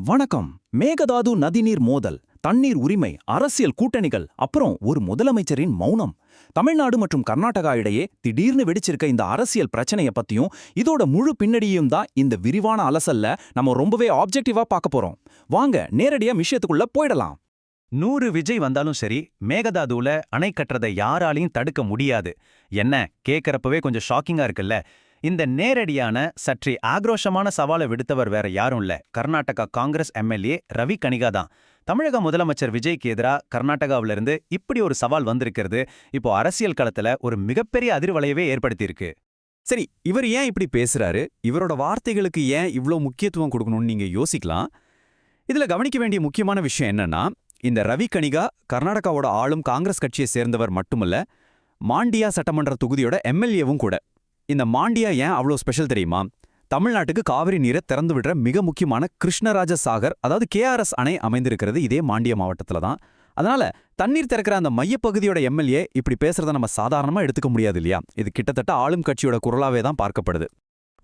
வணக்கம். மேகதாது நதிநீர் மோதல், தண்ணீர் உரிமை, அரசியல் கூட்டணிகள், அப்புறம் ஒரு முதலமைச்சரின் மௌனம். தமிழ்நாடு மற்றும் கர்நாடகா இடையே திடீர்னு வெடிச்சிருக்க இந்த அரசியல் பிரச்சனைய பத்தியும் இதோட முழு பின்னணியும் தான் இந்த விரிவான அலசல்ல நம்ம ரொம்பவே ஆப்ஜெக்டிவா பார்க்க போறோம். வாங்க நேரடியா விஷயத்துக்குள்ள போயிடலாம். 100 விஜய் வந்தாலும் சரி, மேகதாதுல அணை கட்டுறதை யாராலையும் தடுக்க முடியாது. என்ன கேட்கறப்பவே கொஞ்சம் ஷாக்கிங்கா இருக்குல்ல? இந்த நேரடியான சற்றே ஆக்ரோஷமான சவாலை விடுத்தவர் வேற யாரும் இல்ல, கர்நாடகா காங்கிரஸ் எம்எல்ஏ ரவி கணிகா தான். தமிழக முதலமைச்சர் விஜய்க்கு எதிரா கர்நாடகாவிலிருந்து இப்படி ஒரு சவால் வந்திருக்கிறது இப்போ அரசியல் களத்துல ஒரு மிகப்பெரிய அதிர்வலையவே ஏற்படுத்தியிருக்கு. சரி, இவர் ஏன் இப்படி பேசுறாரு? இவரோட வார்த்தைகளுக்கு ஏன் இவ்ளோ முக்கியத்துவம் கொடுக்கணும்னு நீங்க யோசிக்கலாம். இதுல கவனிக்க வேண்டிய முக்கியமான விஷயம் என்னன்னா, இந்த ரவி கணிகா கர்நாடகாவோட ஆளும் காங்கிரஸ் கட்சியை சேர்ந்தவர் மட்டுமல்ல, மாண்டியா சட்டமன்ற தொகுதியோட எம்எல்ஏவும் கூட. இந்த மாண்டியா ஏன் அவ்வளோ ஸ்பெஷல் தெரியுமா? தமிழ்நாட்டுக்கு காவிரி நீரை திறந்து விடுற மிக முக்கியமான கிருஷ்ணராஜ சாகர், அதாவது கேஆர்எஸ் அணை அமைந்திருக்கிறது இதே மாண்டியா மாவட்டத்துல தான். அதனால தண்ணீர் திறக்கிற அந்த மையப்பகுதியோட எம்எல்ஏ இப்படி பேசுறத நம்ம சாதாரணமா எடுத்துக்க முடியாது இல்லையா? இது கிட்டத்தட்ட ஆளும் கட்சியோட குரலாவே தான் பார்க்கப்படுது.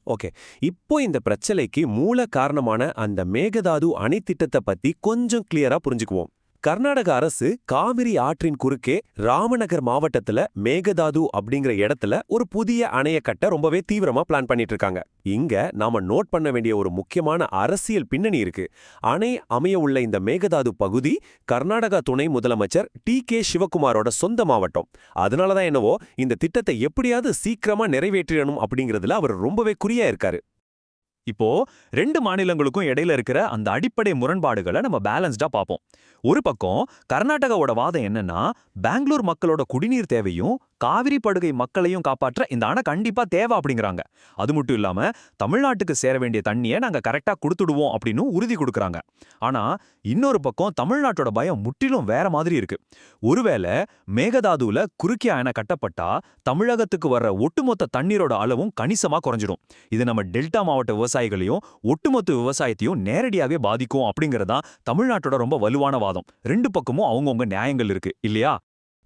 ஓகே, இப்போ இந்த பிரச்சனைக்கு மூல காரணமான அந்த மேகதாது அணை திட்டத்தை பத்தி கொஞ்சம் கிளியரா புரிஞ்சுக்குவோம். கர்நாடக அரசு காவிரி ஆற்றின் குறுக்கே ராமநகர் மாவட்டத்துல மேகதாது அப்படிங்கிற இடத்துல ஒரு புதிய அணைய கட்ட ரொம்பவே தீவிரமா பிளான் பண்ணிட்டு இருக்காங்க. இங்க நாம நோட் பண்ண வேண்டிய ஒரு முக்கியமான அரசியல் பின்னணி இருக்கு. அணை அமைய உள்ள இந்த மேகதாது பகுதி கர்நாடகா துணை முதலமைச்சர் டி.கே. சிவகுமாரோட சொந்த மாவட்டம். அதனாலதான் என்னவோ இந்த திட்டத்தை எப்படியாவது சீக்கிரமா நிறைவேற்றணும் அப்படிங்கிறதுல அவர் ரொம்பவே குறியா இருக்காரு. இப்போ 2 மாநிலங்களுக்கும் இடையில இருக்கிற அந்த அடிப்படை முரண்பாடுகளை நம்ம பேலன்ஸ்டா பார்ப்போம். ஒரு பக்கம் கர்நாடகாவோட வாதம் என்னன்னா, பெங்களூர் மக்களோட குடிநீர் தேவையும் காவிரி படுகை மக்களையும் காப்பாற்ற இந்த அணை கண்டிப்பா தேவை அப்படிங்கிறாங்க. அது மட்டும் இல்லாம தமிழ்நாட்டுக்கு சேர வேண்டிய தண்ணியை நாங்க கரெக்டா கொடுத்துடுவோம் அப்படின்னு உறுதி கொடுக்கறாங்க. ஆனா இன்னொரு பக்கம் தமிழ்நாட்டோட பயம் முற்றிலும் வேற மாதிரி இருக்கு. ஒருவேளை மேகதாதுல குறுக்கிய அணை கட்டப்பட்டா தமிழகத்துக்கு வர்ற ஒட்டுமொத்த தண்ணீரோட அளவும் கணிசமா குறைஞ்சிடும். இது நம்ம டெல்டா மாவட்ட விவசாயிகளையும் ஒட்டுமொத்த விவசாயத்தையும் நேரடியாகவே பாதிக்கும் அப்படிங்கறதா தமிழ்நாட்டோட ரொம்ப வலுவான வாதம். 2 பக்கமும் அவங்கவுங்க நியாயங்கள் இருக்கு இல்லையா?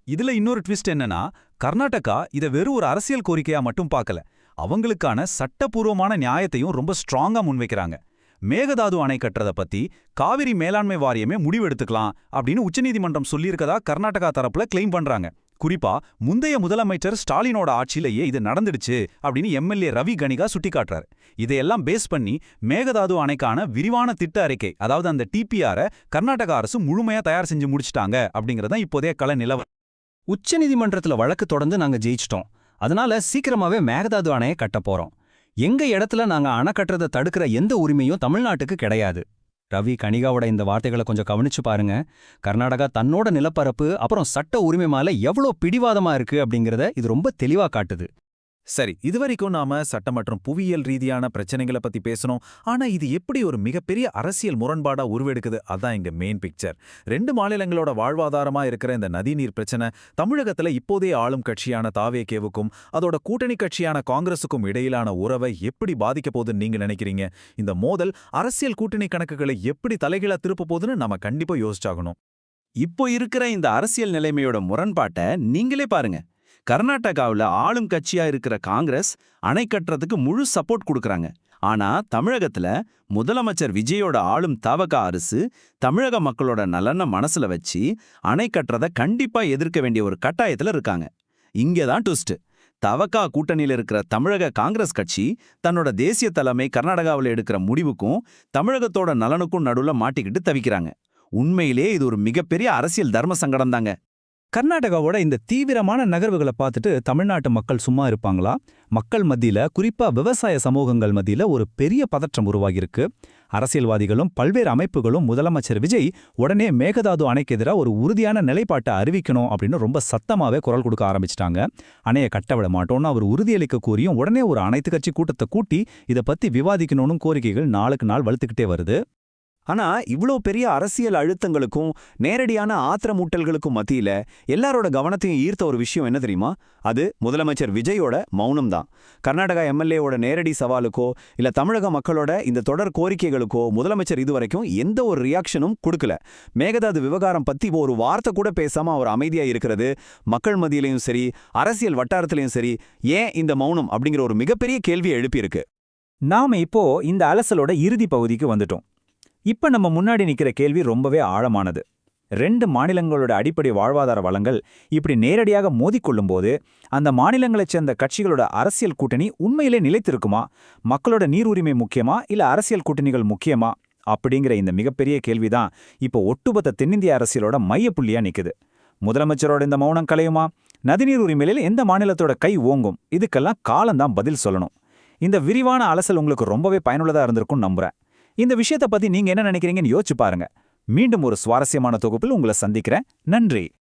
இதுல இன்னொரு ட்விஸ்ட் என்னன்னா, கர்நாடகா இத வெறும் ஒரு அரசியல் கோரிக்கையா மட்டும் பார்க்கல, அவங்களுக்கான சட்டப்பூர்வமான நியாயத்தையும் ரொம்ப ஸ்ட்ராங்கா முன்வைக்கிறாங்க. மேகதாது அணை கட்டுறத பத்தி காவிரி மேலாண்மை வாரியமே முடிவெடுத்துக்கலாம் அப்படின்னு உச்சநீதிமன்றம் சொல்லியிருக்கதா கர்நாடகா தரப்புல கிளைம் பண்றாங்க. குறிப்பா முந்தைய முதலமைச்சர் ஸ்டாலினோட ஆட்சியிலேயே இது நடந்துடுச்சு அப்படின்னு எம்எல்ஏ ரவி கணிகா சுட்டிக்காட்டுறாரு. இதையெல்லாம் பேஸ் பண்ணி மேகதாது அணைக்கான விரிவான திட்ட அறிக்கை, அதாவது அந்த டிபிஆரை கர்நாடகா அரசு முழுமையா தயார் செஞ்சு முடிச்சிட்டாங்க அப்படிங்கறத இப்போதைய கள நிலவரம். உச்சநீதிமன்றத்துல வழக்கு தொடர்ந்து நாங்க ஜெயிச்சிட்டோம். அதனால சீக்கிரமாவே மேகதாது அணையை கட்ட போறோம். எங்க இடத்துல நாங்க அணை கட்டுறதை தடுக்கிற எந்த உரிமையும் தமிழ்நாட்டுக்கு கிடையாது. ரவி கணிகாவோட இந்த வார்த்தைகளை கொஞ்சம் கவனிச்சு பாருங்க. கர்நாடகா தன்னோட நிலப்பரப்பு அப்புறம் சட்ட உரிமை மேல எவ்வளோ பிடிவாதமா இருக்கு அப்படிங்கறத இது ரொம்ப தெளிவா காட்டுது. சரி, இதுவரைக்கும் நாம சட்ட மற்றும் புவியியல் ரீதியான பிரச்சனைகளை பத்தி பேசணும். ஆனா இது எப்படி ஒரு மிகப்பெரிய அரசியல் முரண்பாடா உருவெடுக்குது, அதான் இங்க மெயின் பிக்சர். 2 மாநிலங்களோட வாழ்வாதாரமா இருக்கிற இந்த நதிநீர் பிரச்சனை தமிழகத்துல இப்போதைய ஆளும் கட்சியான தாவேகேவுக்கும் அதோட கூட்டணி கட்சியான காங்கிரஸுக்கும் இடையிலான உறவை எப்படி பாதிக்க போகுதுன்னு நீங்க நினைக்கிறீங்க? இந்த மோதல் அரசியல் கூட்டணி கணக்குகளை எப்படி தலைகீழா திருப்ப போகுதுன்னு நம்ம கண்டிப்பா யோசிச்சாகணும். இப்போ இருக்கிற இந்த அரசியல் நிலைமையோட முரண்பாட்டை நீங்களே பாருங்க. கர்நாடகாவில் ஆளும் கட்சியா இருக்கிற காங்கிரஸ் அணை கட்டுறதுக்கு முழு சப்போர்ட் கொடுக்கறாங்க. ஆனா தமிழகத்துல முதலமைச்சர் விஜயோட ஆளும் தவக அரசு தமிழக மக்களோட நலனை மனசுல வச்சு அணை கட்டுறத கண்டிப்பா எதிர்க்க வேண்டிய ஒரு கட்டாயத்துல இருக்காங்க. இங்கதான் ட்விஸ்ட். தவக கூட்டணியில இருக்கிற தமிழக காங்கிரஸ் கட்சி தன்னோட தேசிய தலைமை கர்நாடகாவில் எடுக்கிற முடிவுக்கும் தமிழகத்தோட நலனுக்கும் நடுவுல மாட்டிக்கிட்டு தவிக்கிறாங்க. உண்மையிலே இது ஒரு மிகப்பெரிய அரசியல் தர்ம சங்கடம் தாங்க. கர்நாடகாவோட இந்த தீவிரமான நகர்வுகளை பார்த்துட்டு தமிழ்நாட்டு மக்கள் சும்மா இருப்பாங்களா? மக்கள் மத்தியில, குறிப்பா விவசாய சமூகங்கள் மத்தியில ஒரு பெரிய பதற்றம் உருவாகியிருக்கு. அரசியல்வாதிகளும் பல்வேறு அமைப்புகளும் முதலமைச்சர் விஜய் உடனே மேகதாது அணைக்கு எதிராக ஒரு உறுதியான நிலைப்பாட்டை அறிவிக்கணும் அப்படின்னு ரொம்ப சத்தமாவே குரல் கொடுக்க ஆரம்பிச்சிட்டாங்க. அணையை கட்டவிட மாட்டோம்னு அவர் உறுதியளிக்க கூறியும் உடனே ஒரு அனைத்து கட்சி கூட்டத்தை கூட்டி இதை பத்தி விவாதிக்கணும்னு கோரிக்கைகள் நாளுக்கு நாள் வலுத்துக்கிட்டே வருது. ஆனா இவ்ளோ பெரிய அரசியல் அழுத்தங்களுக்கும் நேரடியான ஆத்திரமூட்டல்களுக்கும் மத்தியில எல்லாரோட கவனத்தையும் ஈர்த்த ஒரு விஷயம் என்ன தெரியுமா? அது முதலமைச்சர் விஜயோட மௌனம் தான். கர்நாடகா எம்எல்ஏவோட நேரடி சவாலுக்கோ இல்ல தமிழக மக்களோட இந்த தொடர் கோரிக்கைகளுக்கோ முதலமைச்சர் இதுவரைக்கும் எந்த ஒரு ரியாக்ஷனும் கொடுக்கல. மேகதாது விவகாரம் பத்தி ஒரு வார்த்தை கூட பேசாம அவர் அமைதியா இருக்கிறது மக்கள் மத்தியிலையும் சரி, அரசியல் வட்டாரத்திலையும் சரி, ஏன் இந்த மௌனம் அப்படிங்கிற ஒரு மிகப்பெரிய கேள்வியை எழுப்பியிருக்கு. நாம இப்போ இந்த அலசலோட இறுதி பகுதிக்கு வந்துட்டோம். இப்ப நம்ம முன்னாடி நிக்கிற கேள்வி ரொம்பவே ஆழமானது. 2 மாநிலங்களோட அடிப்படை வாழ்வாதார வளங்கள் இப்படி நேரடியாக மோதிக்கொள்ளும்போது அந்த மாநிலங்களைச் சேர்ந்த கட்சிகளோட அரசியல் கூட்டணி உண்மையிலே நிலைத்திருக்குமா? மக்களோட நீர் உரிமை முக்கியமா இல்ல அரசியல் கூட்டணிகள் முக்கியமா? அப்படிங்கிற இந்த மிகப்பெரிய கேள்விதான் இப்போ ஒட்டுமொத்த தென்னிந்திய அரசியலோட மையப்புள்ளியா நிக்குது. முதலமைச்சரோட இந்த மௌனம் கலையுமா? நதிநீர் உரிமையில எந்த மாநிலத்தோட கை ஓங்கும்? இதுக்கெல்லாம் காலம்தான் பதில் சொல்லணும். இந்த விரிவான அலசல் உங்களுக்கு ரொம்பவே பயனுள்ளதா இருந்திருக்கும்னு நம்புறேன். இந்த விஷயத்தை பத்தி நீங்க என்ன நினைக்கிறீங்கன்னு யோசிச்சு பாருங்க. மீண்டும் ஒரு சுவாரஸ்யமான தொகுப்பில் உங்களை சந்திக்கிறேன். நன்றி.